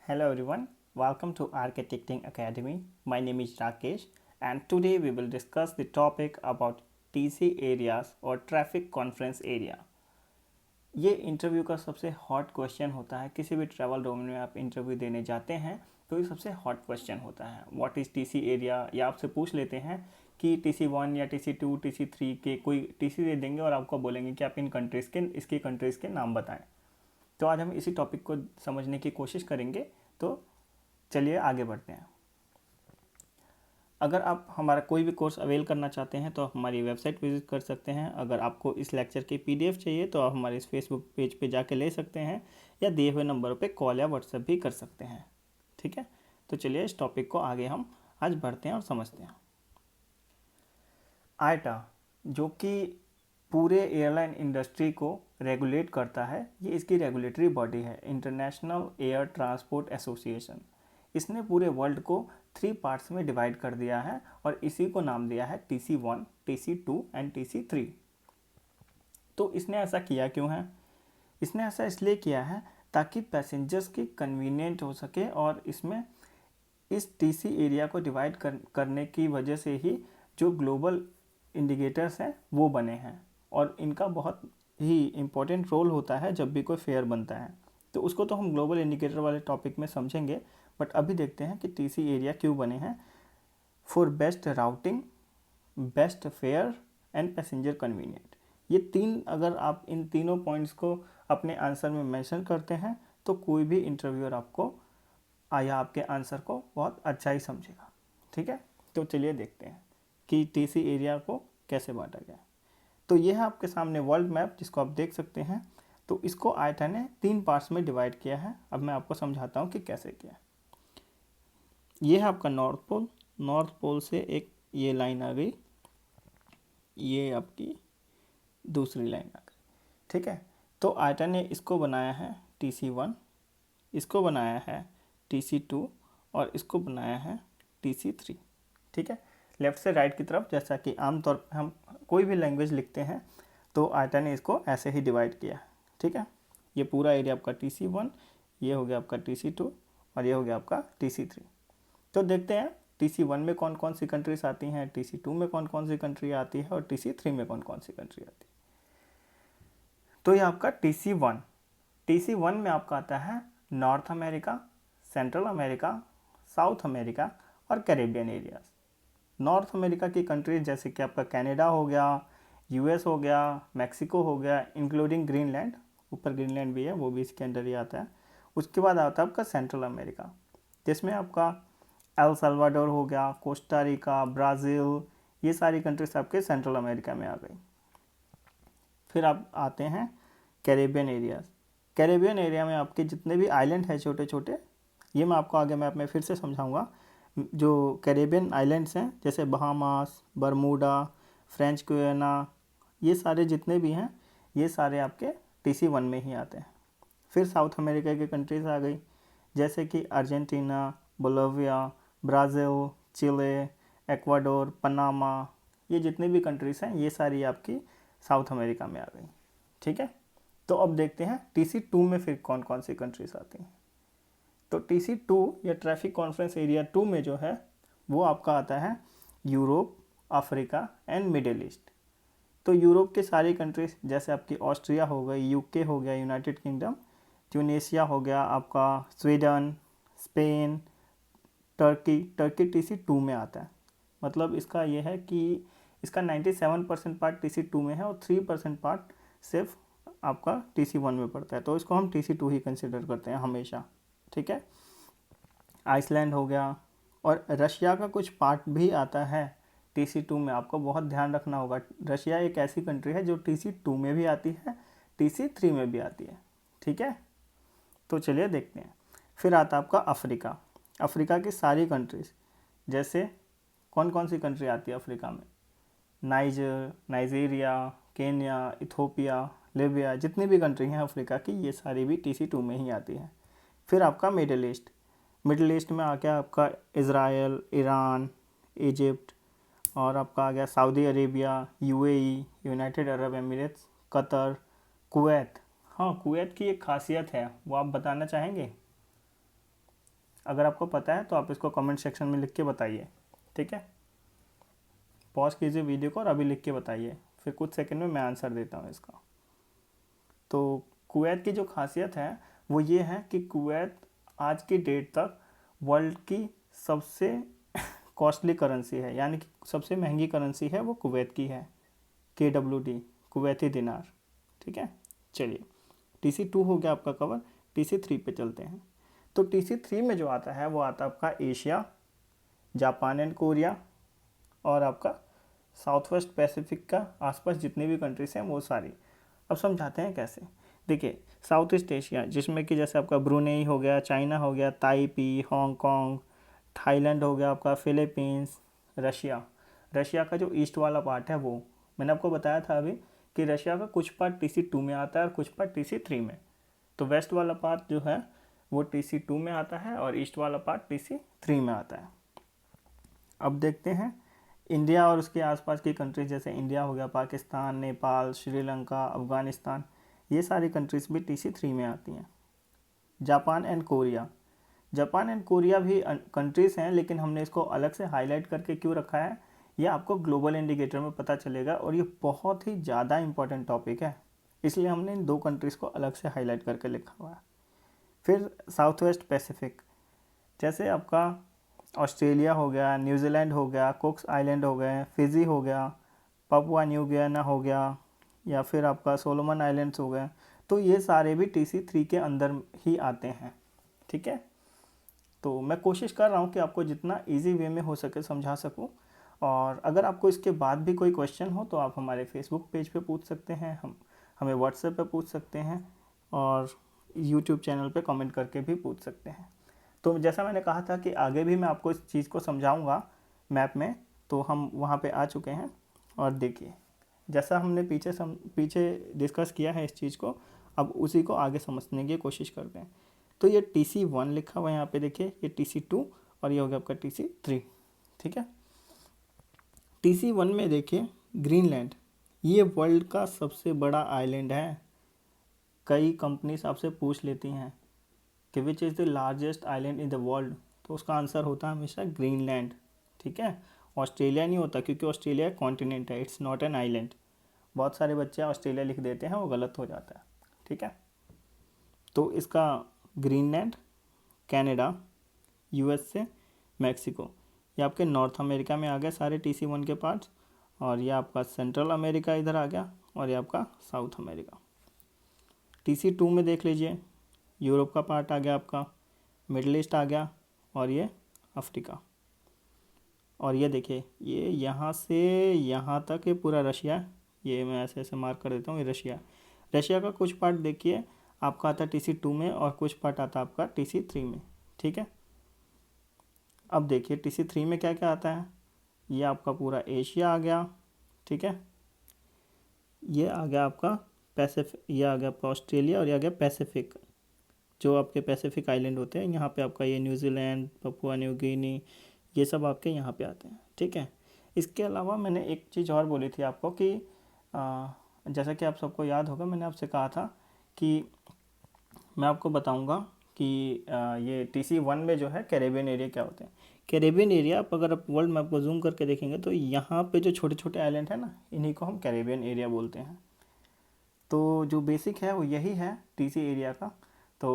Hello everyone, welcome to Architecting Academy. My name is Rakesh and today we will discuss the topic about TC areas और traffic conference area. ये interview का सबसे hot question होता है। किसी भी travel domain में आप इंटरव्यू देने जाते हैं तो ये सबसे हॉट क्वेश्चन होता है, व्हाट इज़ टीसी एरिया। या आपसे पूछ लेते हैं कि TC1 या TC2 TC3 के कोई टीसी दे देंगे और आपको बोलेंगे कि आप इन कंट्रीज़ के इसकी कंट्रीज़ के नाम बताएं। तो आज हम इसी टॉपिक को समझने की कोशिश करेंगे। तो चलिए आगे बढ़ते हैं। अगर आप हमारा कोई भी कोर्स अवेल करना चाहते हैं तो आप हमारी वेबसाइट विजिट कर सकते हैं। अगर आपको इस लेक्चर की PDF चाहिए तो आप हमारे इस फेसबुक पेज पे जाके ले सकते हैं या दिए हुए नंबरों पे कॉल या व्हाट्सएप भी कर सकते हैं। ठीक है, तो चलिए इस टॉपिक को आगे हम आज बढ़ते हैं और समझते हैं। आईटा, जो कि पूरे एयरलाइन इंडस्ट्री को रेगुलेट करता है, ये इसकी रेगुलेटरी बॉडी है, इंटरनेशनल एयर ट्रांसपोर्ट एसोसिएशन। इसने पूरे वर्ल्ड को 3 पार्ट्स में डिवाइड कर दिया है और इसी को नाम दिया है TC1, TC2 एंड TC3। तो इसने ऐसा किया क्यों है? इसने ऐसा इसलिए किया है ताकि पैसेंजर्स की कन्वीनियंट हो सके और इसमें इस TC एरिया को डिवाइड करने की वजह से ही जो ग्लोबल इंडिकेटर्स हैं वो बने हैं और इनका बहुत ही इम्पोर्टेंट रोल होता है जब भी कोई फेयर बनता है। तो उसको तो हम ग्लोबल इंडिकेटर वाले टॉपिक में समझेंगे, बट अभी देखते हैं कि TC एरिया क्यों बने हैं। For best routing, best fair and passenger convenient. ये तीन, अगर आप इन तीनों पॉइंट्स को अपने आंसर में मेंशन करते हैं तो कोई भी इंटरव्यूअर आपको या आपके आंसर को बहुत अच्छा ही समझेगा। ठीक है, तो चलिए देखते हैं कि TC एरिया को कैसे बांटा गया। तो ये है आपके सामने वर्ल्ड मैप जिसको आप देख सकते हैं। तो इसको आईटा ने 3 पार्ट्स में डिवाइड किया है। अब मैं आपको समझाता हूँ कि कैसे किया। ये है आपका नॉर्थ पोल। नॉर्थ पोल से एक ये लाइन आ गई, ये आपकी दूसरी लाइन आ गई। ठीक है, तो आईटा ने इसको बनाया है TC1, इसको बनाया है TC2 और इसको बनाया है TC3। ठीक है, लेफ़्ट से राइट की तरफ, जैसा कि आमतौर पर हम कोई भी लैंग्वेज लिखते हैं तो आईटा ने इसको ऐसे ही डिवाइड किया है। ठीक है, ये पूरा एरिया आपका TC1, ये हो गया आपका TC2 और ये हो गया आपका TC3। तो देखते हैं TC1 में कौन कौन सी कंट्रीज आती हैं, TC2 में कौन कौन सी कंट्री आती है और TC3 में कौन कौन सी कंट्री आती है। तो ये आपका TC1 में आपका आता है north America, central America, south America और कैरेबियन एरियाज। नॉर्थ अमेरिका की कंट्रीज जैसे कि आपका कनाडा हो गया, US हो गया, मैक्सिको हो गया, इंक्लूडिंग ग्रीनलैंड, ऊपर ग्रीनलैंड भी है, वो भी इसके अंदर ही आता है। उसके बाद आता है आपका सेंट्रल अमेरिका, जिसमें आपका एल सल्वाडोर हो गया, कोस्टा रिका, ब्राज़ील, ये सारी कंट्रीज आपके सेंट्रल अमेरिका में आ गई। फिर आप आते हैं कैरेबियन एरियाज। कैरेबियन एरिया में आपके जितने भी आइलैंड हैं छोटे छोटे, ये मैं आपको आगे मैप में फिर से समझाऊंगा। जो कैरेबियन आइलैंड्स हैं जैसे बहामास, बरमूडा, फ्रेंच गुयाना, ये सारे जितने भी हैं ये सारे आपके TC1 में ही आते हैं। फिर साउथ अमेरिका की कंट्रीज़ आ गई जैसे कि अर्जेंटीना, बोलिविया, ब्राज़ील, चिले, एक्वाडोर, पनामा, ये जितनी भी कंट्रीज़ हैं ये सारी आपकी साउथ अमेरिका में आ गई। ठीक है, तो अब देखते हैं TC2 में फिर कौन कौन सी कंट्रीज़ आती हैं। तो TC2 या ट्रैफिक कॉन्फ्रेंस एरिया 2 में जो है वो आपका आता है Europe, Africa and middle east. तो यूरोप की सारी कंट्रीज़ जैसे आपकी ऑस्ट्रिया हो गई, UK हो गया, यूनाइटेड किंगडम, ट्यूनेशिया हो गया आपका, स्वीडन, स्पेन, टर्की TC2 में आता है। मतलब इसका ये है कि इसका 97% पार्ट TC2 में है और 3% पार्ट सिर्फ आपका TC1 में पड़ता है। तो इसको हम TC2 ही कंसिडर करते हैं हमेशा। ठीक है, आइसलैंड हो गया और रशिया का कुछ पार्ट भी आता है TC2 में। आपको बहुत ध्यान रखना होगा, रशिया एक ऐसी कंट्री है जो TC2 में भी आती है, TC3 में भी आती है। ठीक है, तो चलिए देखते हैं। फिर आता है आपका अफ्रीका। अफ्रीका की सारी कंट्रीज़, जैसे कौन कौन सी कंट्री आती है अफ्रीका में, नाइजीरिया, केन्या, इथोपिया, लीबिया, जितनी भी कंट्री हैं अफ्रीका की ये सारी भी TC2 में ही आती हैं। फिर आपका मिडिल ईस्ट में आ गया आपका इज़राइल, ईरान, इजिप्ट और आपका आ गया Saudi Arabia, UAE, United Arab Emirates, Qatar, Kuwait. हाँ, कुवैत की एक खासियत है, वो आप बताना चाहेंगे? अगर आपको पता है तो आप इसको कमेंट सेक्शन में लिख के बताइए, ठीक है। पॉज कीजिए वीडियो को और अभी लिख के बताइए, फिर कुछ सेकंड में मैं आंसर देता हूँ इसका। तो कुवैत की जो खासियत है वो ये है कि कुवैत आज की डेट तक वर्ल्ड की सबसे कॉस्टली करेंसी है, यानी कि सबसे महंगी करेंसी है वो कुवैत की है, KWD, कुवैती दिनार, ठीक है। चलिए, TC2 हो गया आपका कवर, TC3 पे चलते हैं। तो TC3 में जो आता है वो आता है आपका एशिया, जापान एंड कोरिया और आपका साउथ वेस्ट पैसिफिक का आसपास जितनी भी कंट्रीज हैं वो सारी। अब समझाते हैं कैसे। देखिए, साउथ ईस्ट एशिया जिसमें कि जैसे आपका ब्रुनेई हो गया, चाइना हो गया, ताइपी, हांगकांग, थाईलैंड हो गया आपका, फिलीपींस, रशिया। रशिया का जो ईस्ट वाला पार्ट है वो मैंने आपको बताया था अभी कि रशिया का कुछ पार्ट TC2 में आता है और कुछ पार्ट TC3 में। तो वेस्ट वाला पार्ट जो है वो TC2 में आता है और ईस्ट वाला पार्ट TC3 में आता है। अब देखते हैं इंडिया और उसके आसपास की कंट्रीज, जैसे इंडिया हो गया, पाकिस्तान, नेपाल, श्रीलंका, अफ़गानिस्तान, ये सारी कंट्रीज़ भी TC3 में आती हैं। Japan and Korea, Japan and Korea भी कंट्रीज़ हैं, लेकिन हमने इसको अलग से हाईलाइट करके क्यों रखा है ये आपको ग्लोबल इंडिकेटर में पता चलेगा, और ये बहुत ही ज़्यादा इंपॉर्टेंट टॉपिक है, इसलिए हमने इन 2 कंट्रीज़ को अलग से हाईलाइट करके लिखा हुआ है। फिर साउथ वेस्ट पैसिफिक, जैसे आपका ऑस्ट्रेलिया हो गया, न्यूजीलैंड हो गया, कुक्स आइलैंड हो गए, फिजी हो गया, पपुआ न्यू गियाना हो गया, या फिर आपका सोलोमन आइलैंड्स हो गए, तो ये सारे भी TC3 के अंदर ही आते हैं, ठीक है। तो मैं कोशिश कर रहा हूँ कि आपको जितना इजी वे में हो सके समझा सकूँ, और अगर आपको इसके बाद भी कोई क्वेश्चन हो तो आप हमारे फेसबुक पेज पे पूछ सकते हैं, हमें व्हाट्सएप पे पूछ सकते हैं, और यूट्यूब चैनल पे कमेंट करके भी पूछ सकते हैं। तो जैसा मैंने कहा था कि आगे भी मैं आपको इस चीज़ को समझाऊंगा मैप में, तो हम वहाँ पे आ चुके हैं। और देखिए, जैसा हमने पीछे डिस्कस किया है इस चीज़ को, अब उसी को आगे समझने की कोशिश करते हैं। तो ये TC1 लिखा हुआ है यहाँ पे, देखिए ये TC2 और ये हो गया आपका TC3, ठीक है। TC1 में देखिए ग्रीनलैंड, ये वर्ल्ड का सबसे बड़ा आइलैंड है। कई कंपनीज आपसे पूछ लेती हैं कि which is the largest island in the world, तो उसका आंसर होता है हमेशा ग्रीनलैंड, ठीक है। ऑस्ट्रेलिया नहीं होता, क्योंकि ऑस्ट्रेलिया कॉन्टिनेंट है, इट्स नॉट एन आइलैंड। बहुत सारे बच्चे ऑस्ट्रेलिया लिख देते हैं, वो गलत हो जाता है, ठीक है। तो इसका ग्रीनलैंड, कनाडा, USA, मैक्सिको, ये आपके नॉर्थ अमेरिका में आ गए सारे TC1 के पार्ट्स, और ये आपका सेंट्रल अमेरिका इधर आ गया, और ये आपका साउथ अमेरिका। TC2 में देख लीजिए, यूरोप का पार्ट आ गया आपका, मिडल ईस्ट आ गया, और ये अफ्रीका, और ये देखिए ये यहाँ से यहाँ तक ये पूरा रशिया, ये मैं ऐसे ऐसे मार्क कर देता हूँ, ये रशिया का कुछ पार्ट देखिए आपका आता है TC2 में, और कुछ पार्ट आता है आपका TC3 में, ठीक है। अब देखिए TC3 में क्या क्या आता है, ये आपका पूरा एशिया आ गया, ठीक है। ये आ गया आपका पैसिफिक, ये आ गया आपका ऑस्ट्रेलिया, और ये आ गया पैसिफिक, जो आपके पैसिफिक आइलैंड होते हैं, यहाँ पे आपका ये न्यूजीलैंड, पपुआ न्यू गिनी, ये सब आपके यहाँ पे आते हैं, ठीक है। इसके अलावा मैंने एक चीज़ और बोली थी आपको कि जैसा कि आप सबको याद होगा, मैंने आपसे कहा था कि मैं आपको बताऊंगा कि ये TC1 में जो है कैरेबियन एरिया क्या होते हैं। कैरेबियन एरिया, अगर आप वर्ल्ड मैप को जूम करके देखेंगे तो यहाँ पे जो छोटे छोटे आइलैंड है ना, इन्हीं को हम कैरेबियन एरिया बोलते हैं। तो जो बेसिक है वो यही है TC एरिया का।